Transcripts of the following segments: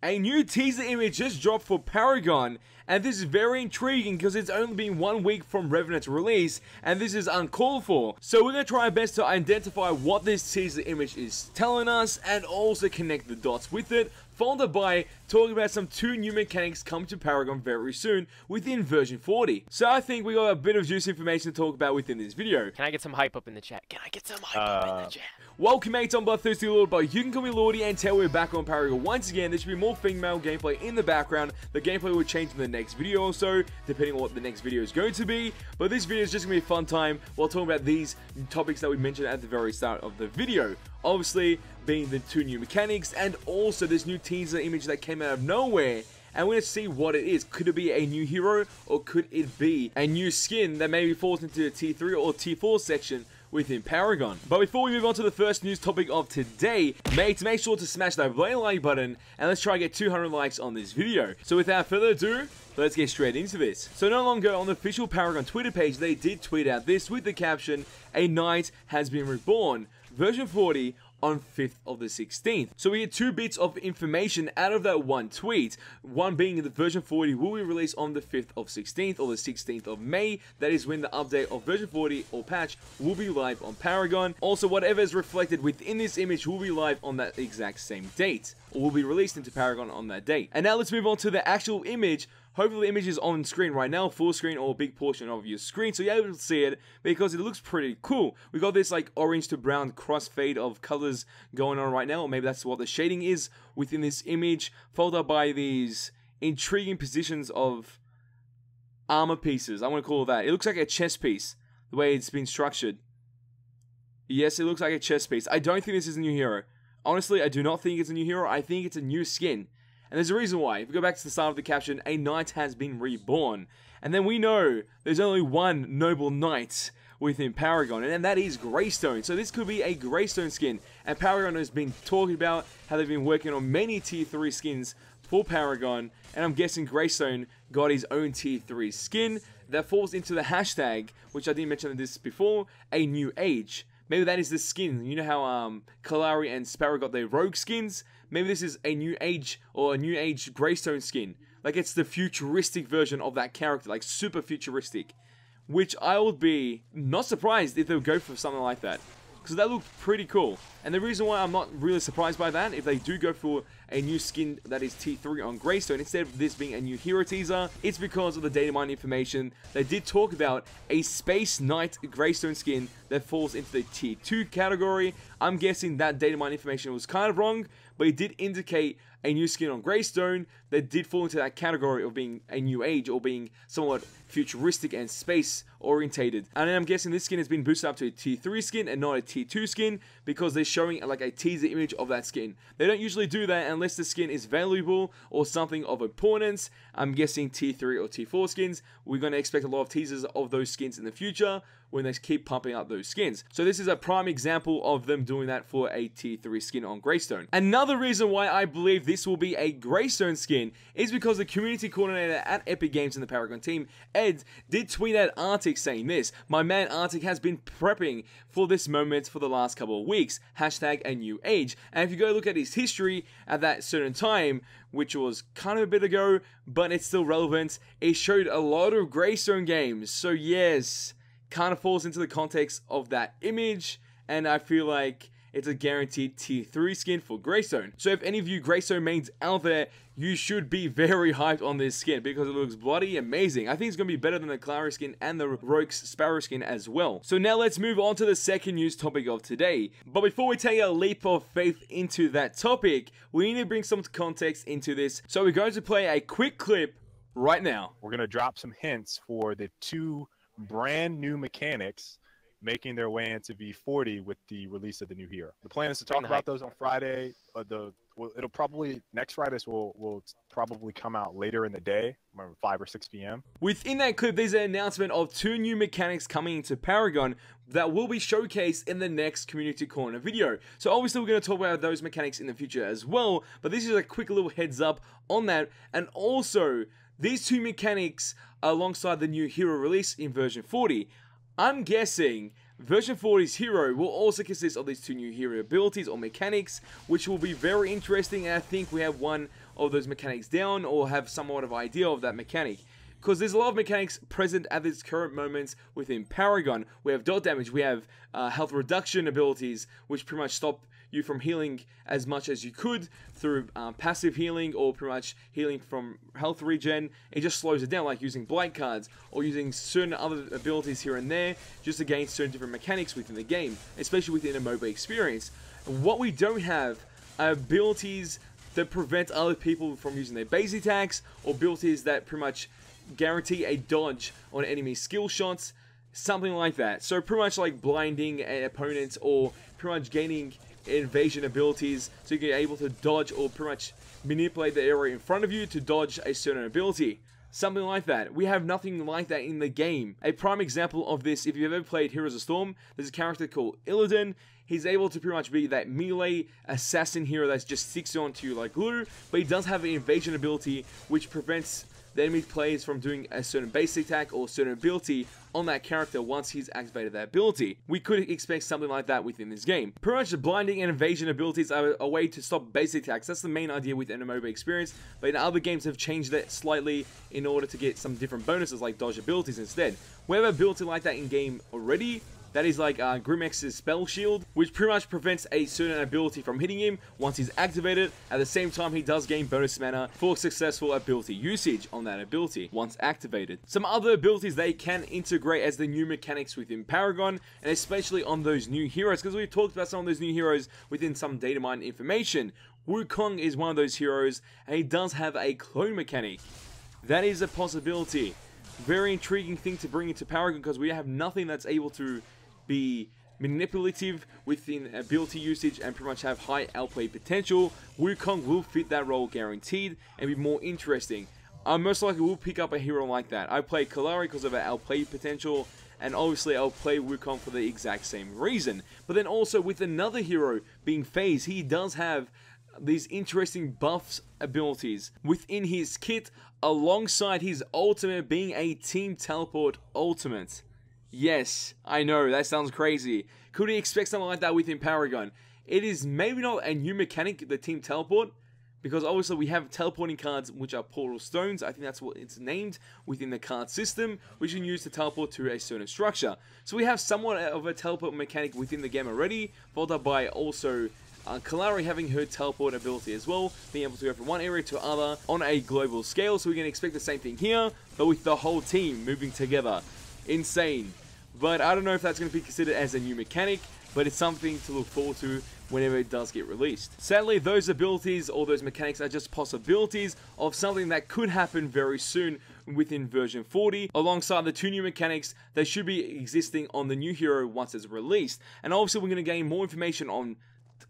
A new teaser image just dropped for Paragon, and this is very intriguing because it's only been 1 week from Revenant's release, and this is uncalled for. So we're going to try our best to identify what this teaser image is telling us, and also connect the dots with it, followed by talking about some 2 new mechanics coming to Paragon very soon within version 40. So I think we got a bit of juicy information to talk about within this video. Can I get some hype up in the chat? Can I get some hype up in the chat? Welcome mates, I'm Bloodthirsty Lord, but you can call me Lordy, and tell we're back on Paragon once again. There should be more female gameplay in the background. The gameplay will change in the next video or so, depending on what the next video is going to be. But this video is just going to be a fun time while talking about these topics that we mentioned at the very start of the video. Obviously, being the 2 new mechanics, and also this new teaser image that came out of nowhere. And we're going to see what it is. Could it be a new hero, or could it be a new skin that maybe falls into the Tier 3 or Tier 4 section within Paragon? But before we move on to the first news topic of today, mates, make sure to smash that like button, and let's try to get 200 likes on this video. So without further ado, let's get straight into this. So not long ago on the official Paragon Twitter page, they did tweet out this with the caption, "A knight has been reborn, version 40 on 5th of the 16th. So we get 2 bits of information out of that one tweet. One being the version 40 will be released on the 5th of 16th or the 16th of May. That is when the update of version 40 or patch will be live on Paragon. Also, whatever is reflected within this image will be live on that exact same date, or will be released into Paragon on that date. And now let's move on to the actual image. Hopefully the image is on screen right now, full screen or a big portion of your screen, so you're able to see it because it looks pretty cool. We got this like orange to brown crossfade of colors going on right now, or maybe that's what the shading is within this image, followed up by these intriguing positions of armor pieces. I want to call it that. It looks like a chess piece, the way it's been structured. Yes, it looks like a chess piece. I don't think this is a new hero. Honestly, I do not think it's a new hero. I think it's a new skin. And there's a reason why. If we go back to the start of the caption, a knight has been reborn. And then we know there's only one noble knight within Paragon, and that is Greystone. So this could be a Greystone skin. And Paragon has been talking about how they've been working on many Tier 3 skins for Paragon. And I'm guessing Greystone got his own Tier 3 skin that falls into the hashtag, which I didn't mention this before, a new age. Maybe that is the skin. You know how Kalari and Sparrow got their rogue skins? Maybe this is a new age, or a new age Greystone skin. Like, it's the futuristic version of that character, like super futuristic. Which I would be not surprised if they would go for something like that, because that looked pretty cool. And the reason why I'm not really surprised by that, if they do go for a new skin that is Tier 3 on Greystone, instead of this being a new hero teaser, it's because of the data mine information. They did talk about a Space Knight Greystone skin that falls into the Tier 2 category. I'm guessing that data mine information was kind of wrong, but it did indicate a new skin on Greystone that did fall into that category of being a new age, or being somewhat futuristic and space orientated. And I'm guessing this skin has been boosted up to a Tier 3 skin and not a Tier 2 skin, because they're showing like a teaser image of that skin. They don't usually do that unless the skin is valuable or something of importance. I'm guessing Tier 3 or Tier 4 skins, we're going to expect a lot of teasers of those skins in the future when they keep pumping out those skins. So this is a prime example of them doing that for a Tier 3 skin on Greystone. Another reason why I believe this will be a Greystone skin is because the community coordinator at Epic Games in the Paragon team, Ed, did tweet at Arctic saying this: "My man Arctic has been prepping for this moment for the last couple of weeks. Hashtag a new age." And if you go look at his history at that certain time, which was kind of a bit ago, but it's still relevant, it showed a lot of Greystone games. So yes, kind of falls into the context of that image, and I feel like it's a guaranteed Tier 3 skin for Greystone. So if any of you Greystone mains out there, you should be very hyped on this skin because it looks bloody amazing. I think it's going to be better than the Kalari skin and the Rogue Sparrow skin as well. So now let's move on to the second news topic of today. But before we take a leap of faith into that topic, we need to bring some context into this. So we're going to play a quick clip right now. We're going to drop some hints for the 2 brand new mechanics making their way into v40 with the release of the new hero. The plan is to talk about those on Friday. It'll probably, next Friday will probably come out later in the day, around 5 or 6 p.m. Within that clip, there's an announcement of 2 new mechanics coming into Paragon that will be showcased in the next Community Corner video. So obviously we're going to talk about those mechanics in the future as well, but this is a quick little heads up on that. And also, these 2 mechanics alongside the new hero release in version 40. I'm guessing version 40's hero will also consist of these 2 new hero abilities or mechanics, which will be very interesting, and I think we have one of those mechanics down or have somewhat of an idea of that mechanic. Because there's a lot of mechanics present at this current moment within Paragon. We have dot damage, we have health reduction abilities, which pretty much stop you from healing as much as you could through passive healing or pretty much healing from health regen. It just slows it down, like using blight cards or using certain other abilities here and there just to gain certain different mechanics within the game, especially within a MOBA experience. What we don't have are abilities that prevent other people from using their base attacks, or abilities that pretty much guarantee a dodge on enemy skill shots, something like that. So pretty much like blinding an opponent, or pretty much gaining invasion abilities so you're able to dodge or pretty much manipulate the area in front of you to dodge a certain ability. Something like that. We have nothing like that in the game. A prime example of this, if you've ever played Heroes of Storm, there's a character called Illidan. He's able to pretty much be that melee assassin hero that just sticks onto you like glue, but he does have an invasion ability which prevents the enemy players from doing a certain base attack or certain ability on that character once he's activated that ability. We could expect something like that within this game. Pretty much the blinding and invasion abilities are a way to stop base attacks. That's the main idea with an MOBA experience, but in other games have changed that slightly in order to get some different bonuses like dodge abilities instead. We have an ability like that in game already. That is like Grimex's Spell Shield, which pretty much prevents a certain ability from hitting him once he's activated. At the same time, he does gain bonus mana for successful ability usage on that ability once activated. Some other abilities they can integrate as the new mechanics within Paragon, and especially on those new heroes, because we've talked about some of those new heroes within some data mine information. Wukong is one of those heroes, and he does have a clone mechanic. That is a possibility. Very intriguing thing to bring into Paragon, because we have nothing that's able to be manipulative within ability usage and pretty much have high outplay potential. Wukong will fit that role guaranteed and be more interesting. I most likely will pick up a hero like that. I play Kalari because of her outplay potential, and obviously I'll play Wukong for the exact same reason. But then also with another hero being FaZe, he does have these interesting buffs abilities within his kit, alongside his ultimate being a team teleport ultimate. Yes, I know, that sounds crazy. Could we expect something like that within Paragon? It is maybe not a new mechanic, the team teleport, because obviously we have teleporting cards which are portal stones. I think that's what it's named within the card system, which you can use to teleport to a certain structure. So we have somewhat of a teleport mechanic within the game already, followed up by also Kalari having her teleport ability as well, being able to go from one area to other on a global scale. So we can expect the same thing here, but with the whole team moving together. Insane. But I don't know if that's going to be considered as a new mechanic, but it's something to look forward to whenever it does get released. Sadly, those abilities or those mechanics are just possibilities of something that could happen very soon within version 40, alongside the two new mechanics that should be existing on the new hero once it's released. And obviously we're going to gain more information on,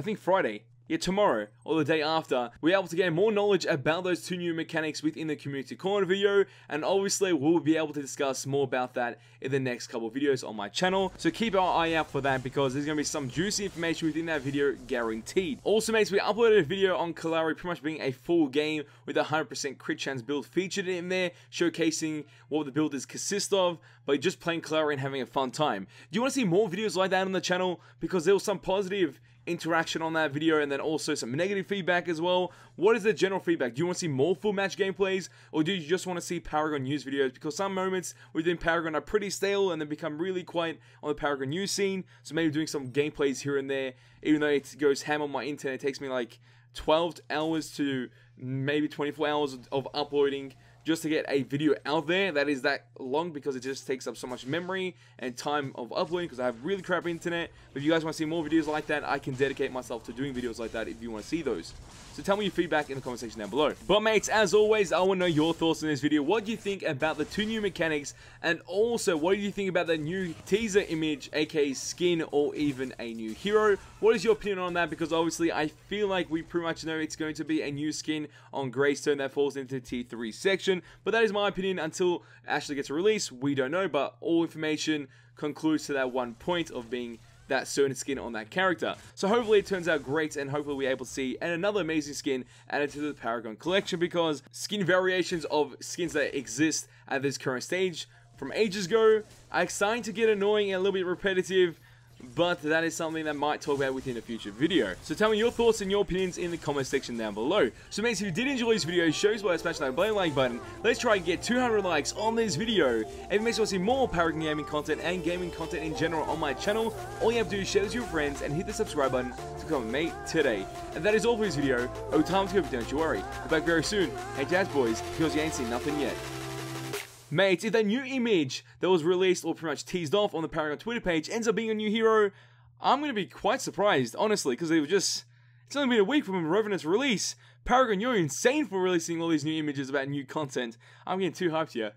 I think, Friday. Yeah, tomorrow or the day after, we're able to gain more knowledge about those two new mechanics within the community corner video, and obviously we'll be able to discuss more about that in the next couple of videos on my channel. So keep our eye out for that, because there's going to be some juicy information within that video guaranteed. Also mates, we uploaded a video on Kalari pretty much being a full game with a 100% crit chance build featured in there, showcasing what the builders consist of, but just playing Kalari and having a fun time. Do you want to see more videos like that on the channel? Because there was some positive interaction on that video, and then also some negative feedback as well. What is the general feedback? Do you want to see more full match gameplays, or do you just want to see Paragon news videos? Because some moments within Paragon are pretty stale and then become really quiet on the Paragon news scene. So maybe doing some gameplays here and there, even though it goes ham on my internet, it takes me like 12 hours to maybe 24 hours of uploading just to get a video out there that is that long, because it just takes up so much memory and time of uploading, because I have really crap internet. But if you guys want to see more videos like that, I can dedicate myself to doing videos like that if you want to see those. So tell me your feedback in the comment section down below. But mates, as always, I want to know your thoughts on this video. What do you think about the two new mechanics? And also, what do you think about the new teaser image, aka skin, or even a new hero? What is your opinion on that? Because obviously, I feel like we pretty much know it's going to be a new skin on Greystone that falls into the T3 section. But that is my opinion. Until it actually gets released, we don't know. But all information concludes to that one point of being that certain skin on that character. So hopefully it turns out great, and hopefully we're able to see another amazing skin added to the Paragon collection, because skin variations of skins that exist at this current stage from ages ago are starting to get annoying and a little bit repetitive. but that is something that I might talk about within a future video. So tell me your thoughts and your opinions in the comment section down below. So mates, if you did enjoy this video, show us by smashing that like button. Let's try and get 200 likes on this video. And if you want to see more Paragon gaming content and gaming content in general on my channel, all you have to do is share this with your friends and hit the subscribe button to become a mate today. And that is all for this video. Oh, time to go, but don't you worry. We're back very soon. Hey Jazz boys, because you ain't seen nothing yet. Mates, if that new image that was released or pretty much teased off on the Paragon Twitter page ends up being a new hero, I'm going to be quite surprised, honestly, because it's only been a week from Revenant's release. Paragon, you're insane for releasing all these new images about new content. I'm getting too hyped here.